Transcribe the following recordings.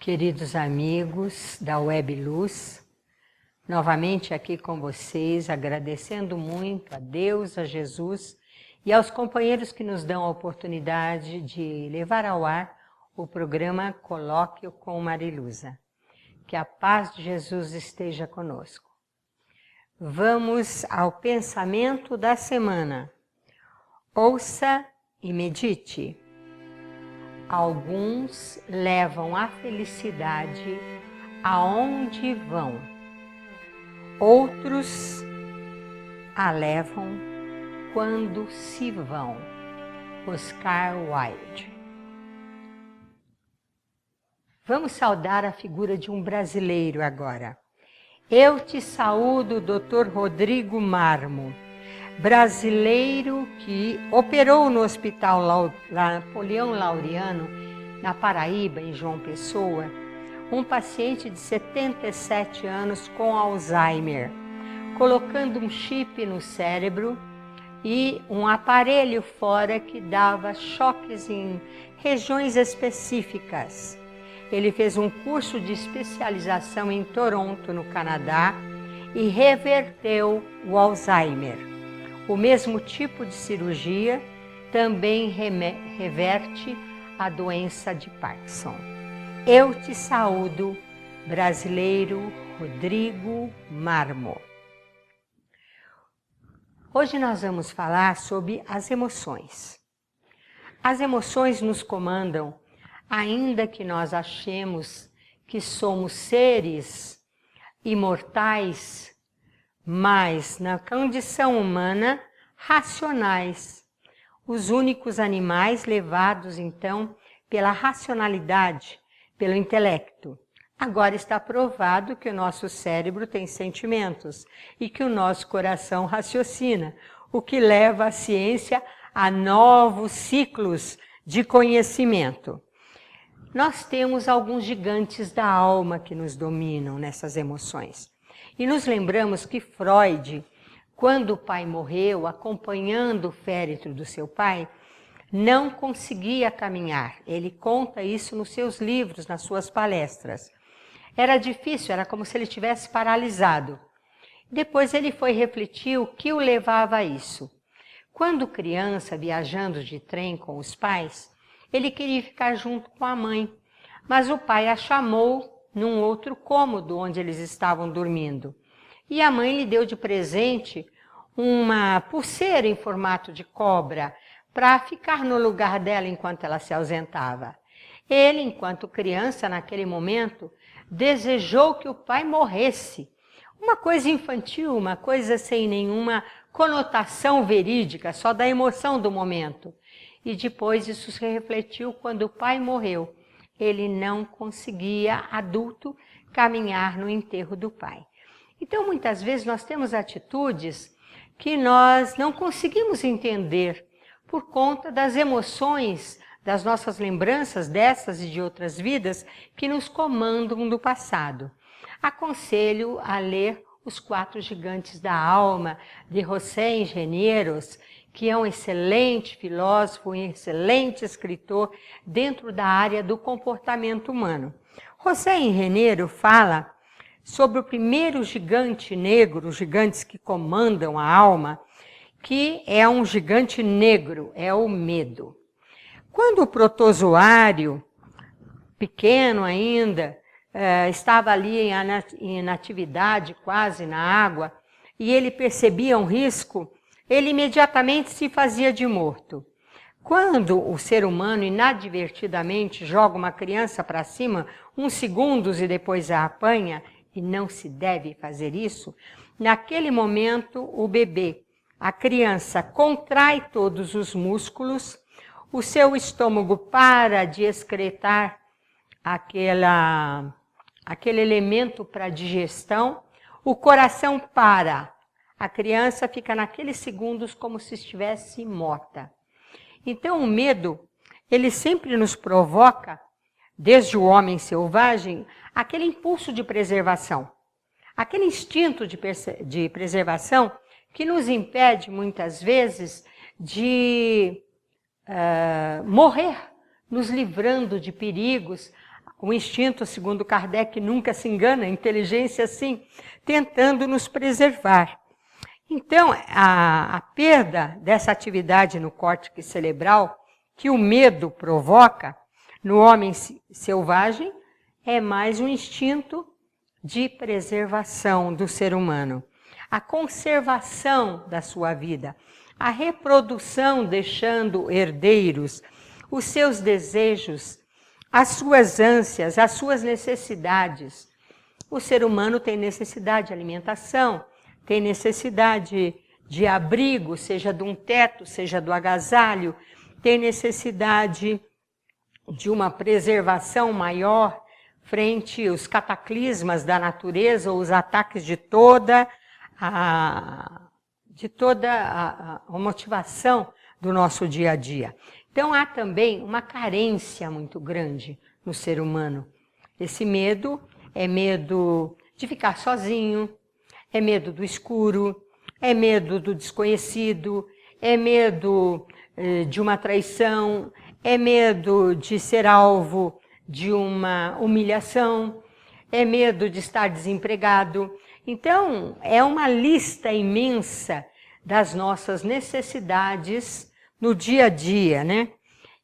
Queridos amigos da Web Luz, novamente aqui com vocês, agradecendo muito a Deus, a Jesus e aos companheiros que nos dão a oportunidade de levar ao ar o programa Colóquio com Mariluza. Que a paz de Jesus esteja conosco. Vamos ao pensamento da semana. Ouça e medite. Alguns levam a felicidade aonde vão. Outros a levam quando se vão. Oscar Wilde. Vamos saudar a figura de um brasileiro agora. Eu te saúdo, Dr. Rodrigo Marmo, brasileiro que operou no Hospital Napoleão Laureano, na Paraíba, em João Pessoa, um paciente de 77 anos com Alzheimer, colocando um chip no cérebro e um aparelho fora que dava choques em regiões específicas. Ele fez um curso de especialização em Toronto, no Canadá, e reverteu o Alzheimer. O mesmo tipo de cirurgia também reverte a doença de Parkinson. Eu te saúdo, brasileiro Rodrigo Marmo. Hoje nós vamos falar sobre as emoções. As emoções nos comandam, ainda que nós achemos que somos seres imortais, mas na condição humana, racionais. Os únicos animais levados, então, pela racionalidade, pelo intelecto. Agora está provado que o nosso cérebro tem sentimentos e que o nosso coração raciocina, o que leva a ciência a novos ciclos de conhecimento. Nós temos alguns gigantes da alma que nos dominam nessas emoções. E nos lembramos que Freud, quando o pai morreu, acompanhando o féretro do seu pai, não conseguia caminhar. Ele conta isso nos seus livros, nas suas palestras. Era difícil, era como se ele tivesse paralisado. Depois ele foi refletir o que o levava a isso. Quando criança, viajando de trem com os pais, ele queria ficar junto com a mãe, mas o pai a chamou num outro cômodo onde eles estavam dormindo. E a mãe lhe deu de presente uma pulseira em formato de cobra para ficar no lugar dela enquanto ela se ausentava. Ele, enquanto criança, naquele momento, desejou que o pai morresse. Uma coisa infantil, uma coisa sem nenhuma conotação verídica, só da emoção do momento. E depois isso se refletiu quando o pai morreu. Ele não conseguia, adulto, caminhar no enterro do pai. Então, muitas vezes, nós temos atitudes que nós não conseguimos entender por conta das emoções, das nossas lembranças dessas e de outras vidas que nos comandam do passado. Aconselho a ler Os Quatro Gigantes da Alma, de José Engenheiros, que é um excelente filósofo e excelente escritor dentro da área do comportamento humano. José Engenheiro fala sobre o primeiro gigante negro, os gigantes que comandam a alma, que é um gigante negro, é o medo. Quando o protozoário, pequeno ainda, estava ali em atividade, quase na água, e ele percebia um risco, ele imediatamente se fazia de morto. Quando o ser humano inadvertidamente joga uma criança para cima, uns segundos e depois a apanha, e não se deve fazer isso, naquele momento o bebê, a criança, contrai todos os músculos, o seu estômago para de excretar aquele elemento para digestão, o coração para. A criança fica naqueles segundos como se estivesse morta. Então o medo, ele sempre nos provoca, desde o homem selvagem, aquele impulso de preservação. Aquele instinto de preservação que nos impede, muitas vezes, de morrer, nos livrando de perigos, O instinto, segundo Kardec, nunca se engana, a inteligência sim, tentando nos preservar. Então, a perda dessa atividade no córtex cerebral, que o medo provoca no homem selvagem, é mais um instinto de preservação do ser humano. A conservação da sua vida, a reprodução deixando herdeiros, os seus desejos, as suas ânsias, as suas necessidades. O ser humano tem necessidade de alimentação, tem necessidade de abrigo, seja de um teto, seja do agasalho, tem necessidade de uma preservação maior frente aos cataclismas da natureza ou os ataques de toda a motivação do nosso dia a dia. Então há também uma carência muito grande no ser humano. Esse medo é medo de ficar sozinho, é medo do escuro, é medo do desconhecido, é medo de uma traição, é medo de ser alvo de uma humilhação, é medo de estar desempregado. Então, é uma lista imensa das nossas necessidades no dia a dia, né?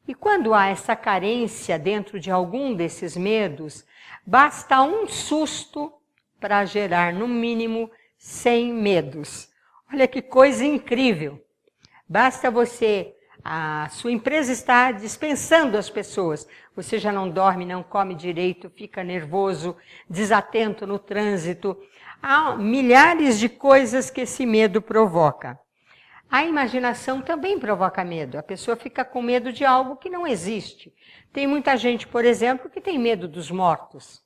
E quando há essa carência dentro de algum desses medos, basta um susto para gerar, no mínimo, 100 medos. Olha que coisa incrível! Basta a sua empresa está dispensando as pessoas, você já não dorme, não come direito, fica nervoso, desatento no trânsito. Há milhares de coisas que esse medo provoca. A imaginação também provoca medo, a pessoa fica com medo de algo que não existe. Tem muita gente, por exemplo, que tem medo dos mortos.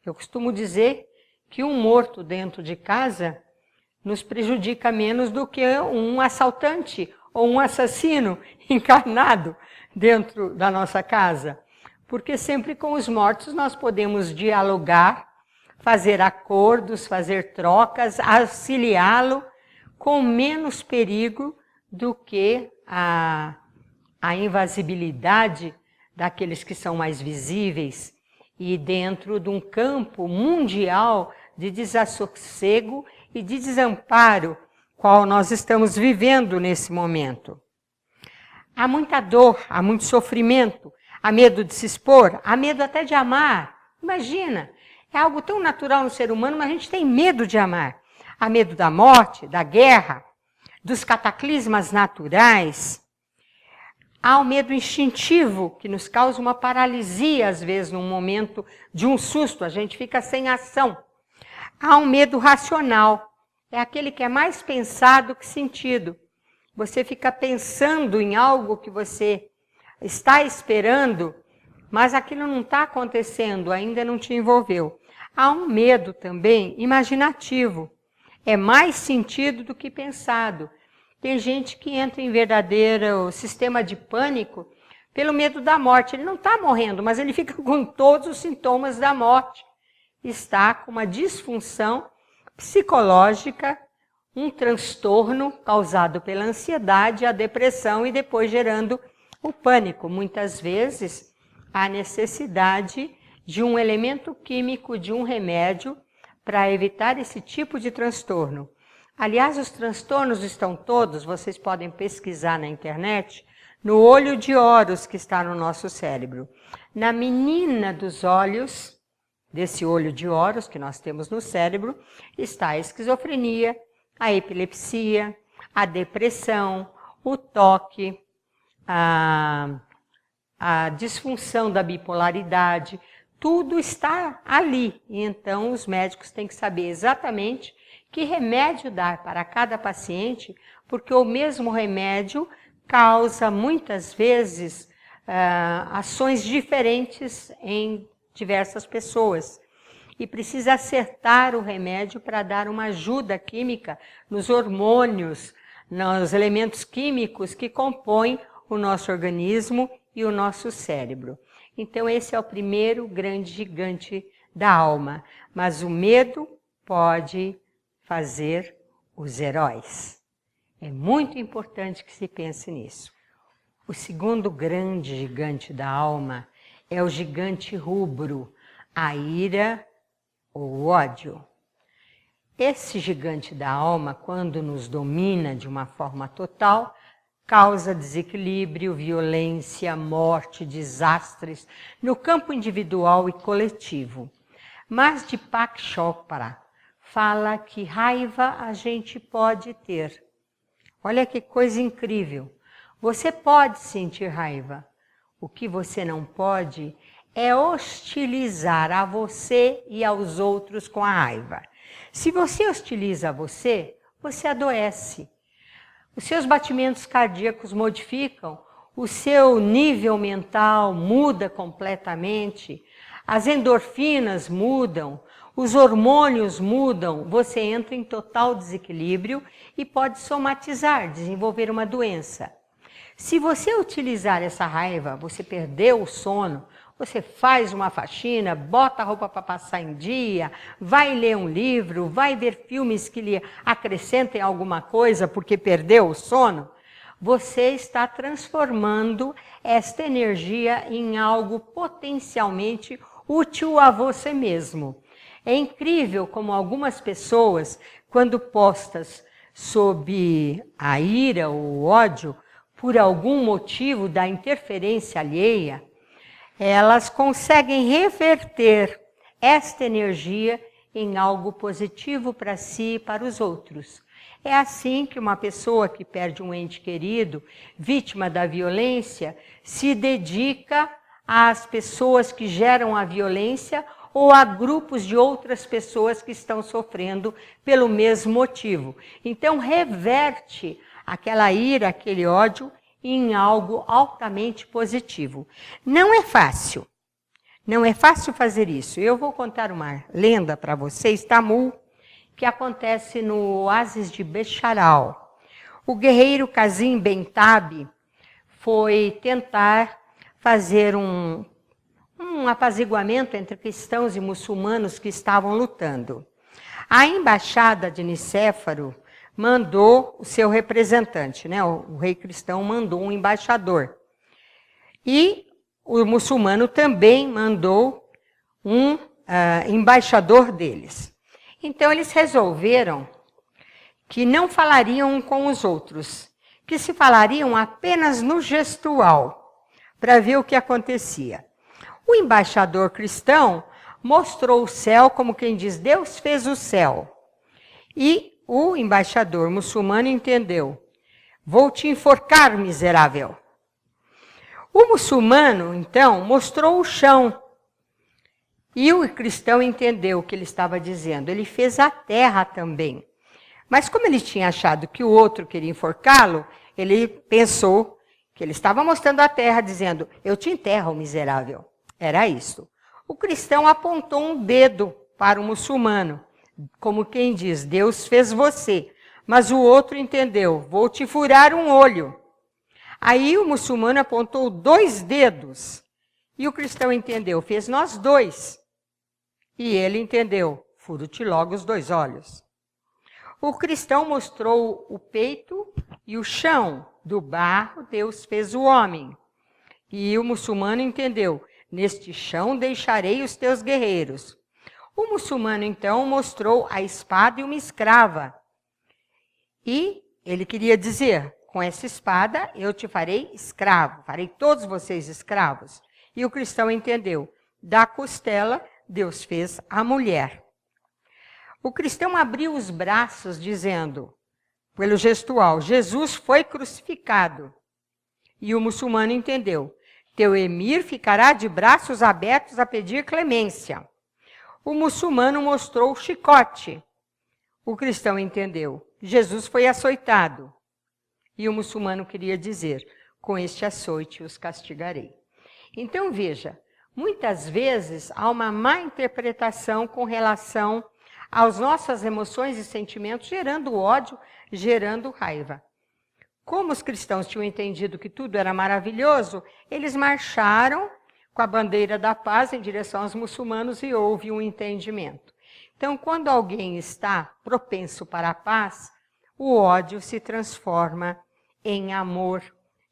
Eu costumo dizer que um morto dentro de casa nos prejudica menos do que um assaltante ou um assassino encarnado dentro da nossa casa. Porque sempre com os mortos nós podemos dialogar, fazer acordos, fazer trocas, auxiliá-lo com menos perigo do que a invasibilidade daqueles que são mais visíveis e dentro de um campo mundial de desassossego e de desamparo, qual nós estamos vivendo nesse momento. Há muita dor, há muito sofrimento, há medo de se expor, há medo até de amar. Imagina, é algo tão natural no ser humano, mas a gente tem medo de amar. Há medo da morte, da guerra, dos cataclismas naturais. Há o medo instintivo, que nos causa uma paralisia, às vezes, num momento de um susto, a gente fica sem ação. Há um medo racional, é aquele que é mais pensado que sentido. Você fica pensando em algo que você está esperando, mas aquilo não está acontecendo, ainda não te envolveu. Há um medo também imaginativo, é mais sentido do que pensado. Tem gente que entra em verdadeiro sistema de pânico pelo medo da morte. Ele não está morrendo, mas ele fica com todos os sintomas da morte. Está com uma disfunção psicológica, um transtorno causado pela ansiedade, a depressão e depois gerando o pânico. Muitas vezes, a necessidade de um elemento químico, de um remédio, para evitar esse tipo de transtorno. Aliás, os transtornos estão todos, vocês podem pesquisar na internet, no olho de Horus que está no nosso cérebro. Na menina dos olhos, desse olho de Horus que nós temos no cérebro, está a esquizofrenia, a epilepsia, a depressão, o toque, a disfunção da bipolaridade, tudo está ali. E então os médicos têm que saber exatamente que remédio dar para cada paciente, porque o mesmo remédio causa muitas vezes ações diferentes em diversas pessoas. E precisa acertar o remédio para dar uma ajuda química nos hormônios, nos elementos químicos que compõem o nosso organismo e o nosso cérebro. Então esse é o primeiro grande gigante da alma. Mas o medo pode fazer os heróis. É muito importante que se pense nisso. O segundo grande gigante da alma é o gigante rubro, a ira ou o ódio. Esse gigante da alma, quando nos domina de uma forma total, causa desequilíbrio, violência, morte, desastres no campo individual e coletivo. Mas Deepak Chopra fala que raiva a gente pode ter. Olha que coisa incrível. Você pode sentir raiva. O que você não pode é hostilizar a você e aos outros com a raiva. Se você hostiliza você, você adoece. Os seus batimentos cardíacos modificam, o seu nível mental muda completamente, as endorfinas mudam, os hormônios mudam, você entra em total desequilíbrio e pode somatizar, desenvolver uma doença. Se você utilizar essa raiva, você perdeu o sono, você faz uma faxina, bota a roupa para passar em dia, vai ler um livro, vai ver filmes que lhe acrescentem alguma coisa porque perdeu o sono, você está transformando esta energia em algo potencialmente útil a você mesmo. É incrível como algumas pessoas, quando postas sob a ira ou o ódio, por algum motivo da interferência alheia, elas conseguem reverter esta energia em algo positivo para si e para os outros. É assim que uma pessoa que perde um ente querido, vítima da violência, se dedica às pessoas que geram a violência ou a grupos de outras pessoas que estão sofrendo pelo mesmo motivo. Então, reverte aquela ira, aquele ódio em algo altamente positivo. Não é fácil. Não é fácil fazer isso. Eu vou contar uma lenda para vocês, Tamul, que acontece no oásis de Becharal. O guerreiro Qasim Bentab foi tentar fazer um apaziguamento entre cristãos e muçulmanos que estavam lutando. A embaixada de Nicéforo mandou o seu representante, né? O rei cristão mandou um embaixador. E o muçulmano também mandou um embaixador deles. Então eles resolveram que não falariam um com os outros, que se falariam apenas no gestual, para ver o que acontecia. O embaixador cristão mostrou o céu como quem diz, Deus fez o céu. E o embaixador muçulmano entendeu, vou te enforcar, miserável. O muçulmano, então, mostrou o chão. E o cristão entendeu o que ele estava dizendo. Ele fez a terra também. Mas como ele tinha achado que o outro queria enforcá-lo, ele pensou que ele estava mostrando a terra, dizendo, eu te enterro, miserável. Era isso. O cristão apontou um dedo para o muçulmano, como quem diz, Deus fez você. Mas o outro entendeu, vou te furar um olho. Aí o muçulmano apontou 2 dedos. E o cristão entendeu, fez nós 2. E ele entendeu, furo-te logo os 2 olhos. O cristão mostrou o peito e o chão. Do barro, Deus fez o homem. E o muçulmano entendeu, neste chão deixarei os teus guerreiros. O muçulmano, então, mostrou a espada e uma escrava. E ele queria dizer, com essa espada eu te farei escravo, farei todos vocês escravos. E o cristão entendeu, da costela Deus fez a mulher. O cristão abriu os braços dizendo, pelo gestual, Jesus foi crucificado. E o muçulmano entendeu, teu emir ficará de braços abertos a pedir clemência. O muçulmano mostrou o chicote. O cristão entendeu, Jesus foi açoitado. E o muçulmano queria dizer, com este açoite os castigarei. Então veja, muitas vezes há uma má interpretação com relação às nossas emoções e sentimentos, gerando ódio, gerando raiva. Como os cristãos tinham entendido que tudo era maravilhoso, eles marcharam com a bandeira da paz em direção aos muçulmanos e houve um entendimento. Então, quando alguém está propenso para a paz, o ódio se transforma em amor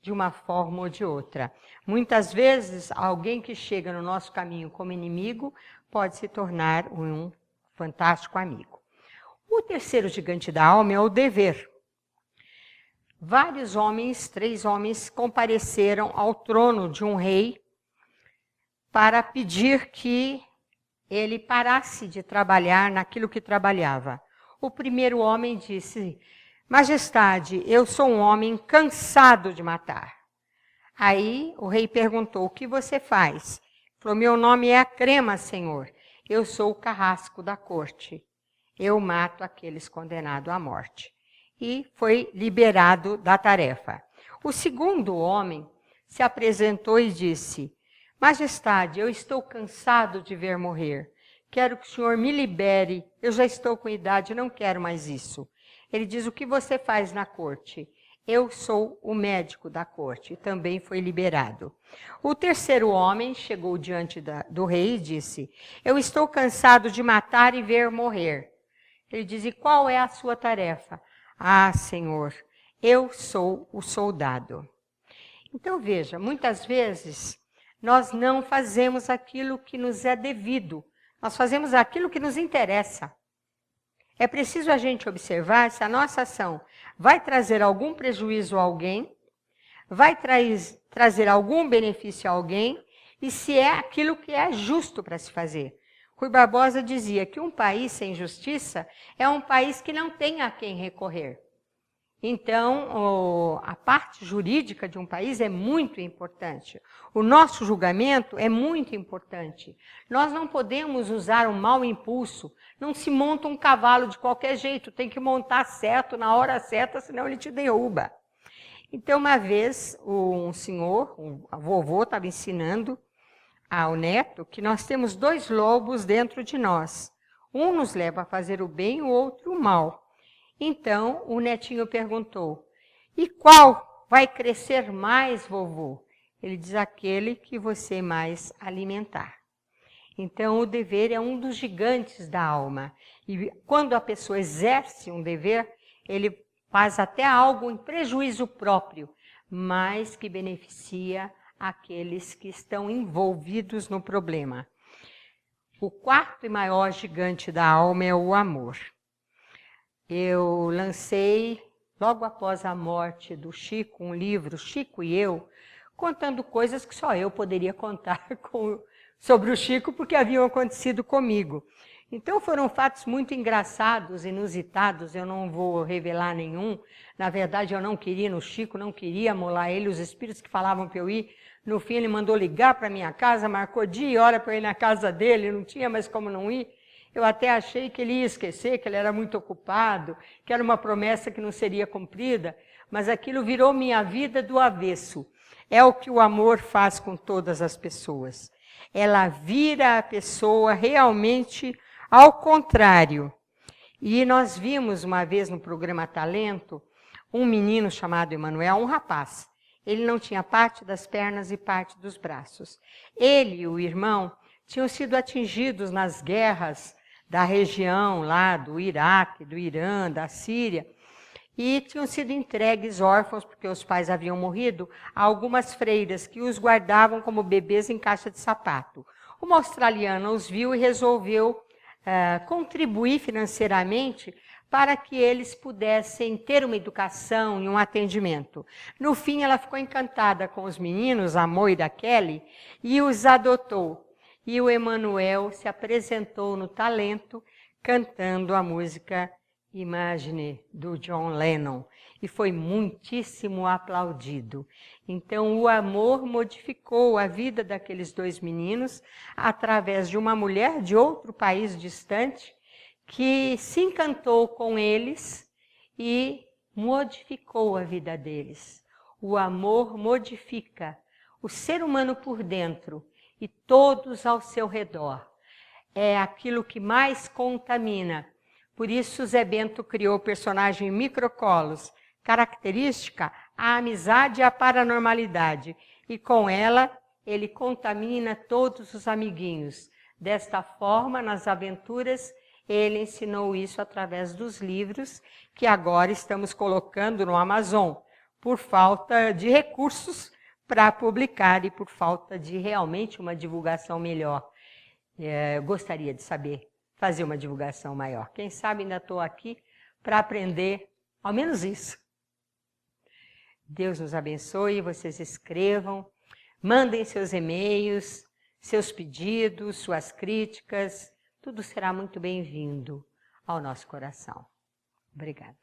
de uma forma ou de outra. Muitas vezes, alguém que chega no nosso caminho como inimigo pode se tornar um fantástico amigo. O terceiro gigante da alma é o dever. Vários homens, 3 homens, compareceram ao trono de um rei para pedir que ele parasse de trabalhar naquilo que trabalhava. O primeiro homem disse: Majestade, eu sou um homem cansado de matar. Aí o rei perguntou: o que você faz? Ele falou: meu nome é Acrema, senhor. Eu sou o carrasco da corte. Eu mato aqueles condenados à morte. E foi liberado da tarefa. O segundo homem se apresentou e disse: Majestade, eu estou cansado de ver morrer. Quero que o senhor me libere. Eu já estou com idade, não quero mais isso. Ele diz: o que você faz na corte? Eu sou o médico da corte. Também foi liberado. O terceiro homem chegou diante do rei e disse: eu estou cansado de matar e ver morrer. Ele diz: e qual é a sua tarefa? Ah, senhor, eu sou o soldado. Então veja, muitas vezes nós não fazemos aquilo que nos é devido. Nós fazemos aquilo que nos interessa. É preciso a gente observar se a nossa ação vai trazer algum prejuízo a alguém, vai trazer algum benefício a alguém, e se é aquilo que é justo para se fazer. Rui Barbosa dizia que um país sem justiça é um país que não tem a quem recorrer. Então, a parte jurídica de um país é muito importante. O nosso julgamento é muito importante. Nós não podemos usar um mau impulso. Não se monta um cavalo de qualquer jeito. Tem que montar certo, na hora certa, senão ele te derruba. Então, uma vez, um senhor, a vovô, estava ensinando ao neto que nós temos 2 lobos dentro de nós. Um nos leva a fazer o bem, o outro o mal. Então, o netinho perguntou: e qual vai crescer mais, vovô? Ele diz: aquele que você mais alimentar. Então, o dever é um dos gigantes da alma. E quando a pessoa exerce um dever, ele faz até algo em prejuízo próprio, mas que beneficia aqueles que estão envolvidos no problema. O quarto e maior gigante da alma é o amor. Eu lancei, logo após a morte do Chico, um livro, Chico e Eu, contando coisas que só eu poderia contar sobre o Chico, porque haviam acontecido comigo. Então foram fatos muito engraçados, inusitados, eu não vou revelar nenhum. Na verdade, eu não queria ir no Chico, não queria amolar ele, os espíritos que falavam para eu ir. No fim, ele mandou ligar para minha casa, marcou dia e hora para eu ir na casa dele, não tinha mais como não ir. Eu até achei que ele ia esquecer, que ele era muito ocupado, que era uma promessa que não seria cumprida, mas aquilo virou minha vida do avesso. É o que o amor faz com todas as pessoas. Ela vira a pessoa realmente ao contrário. E nós vimos uma vez no programa Talento, um menino chamado Emanuel, um rapaz. Ele não tinha parte das pernas e parte dos braços. Ele e o irmão tinham sido atingidos nas guerras da região lá do Iraque, do Irã, da Síria, e tinham sido entregues órfãos, porque os pais haviam morrido, a algumas freiras que os guardavam como bebês em caixa de sapato. Uma australiana os viu e resolveu contribuir financeiramente para que eles pudessem ter uma educação e um atendimento. No fim, ela ficou encantada com os meninos, a Mo e a Kelly, e os adotou. E o Emanuel se apresentou no Talento cantando a música Imagine, do John Lennon, e foi muitíssimo aplaudido. Então, o amor modificou a vida daqueles 2 meninos através de uma mulher de outro país distante que se encantou com eles e modificou a vida deles. O amor modifica o ser humano por dentro e todos ao seu redor. É aquilo que mais contamina. Por isso, Zé Bento criou o personagem Microcolos, característica a amizade e a paranormalidade. E com ela, ele contamina todos os amiguinhos. Desta forma, nas aventuras, ele ensinou isso através dos livros que agora estamos colocando no Amazon, por falta de recursos para publicar e por falta de realmente uma divulgação melhor. Eu gostaria de saber fazer uma divulgação maior. Quem sabe ainda estou aqui para aprender ao menos isso. Deus nos abençoe, vocês escrevam, mandem seus e-mails, seus pedidos, suas críticas, tudo será muito bem-vindo ao nosso coração. Obrigada.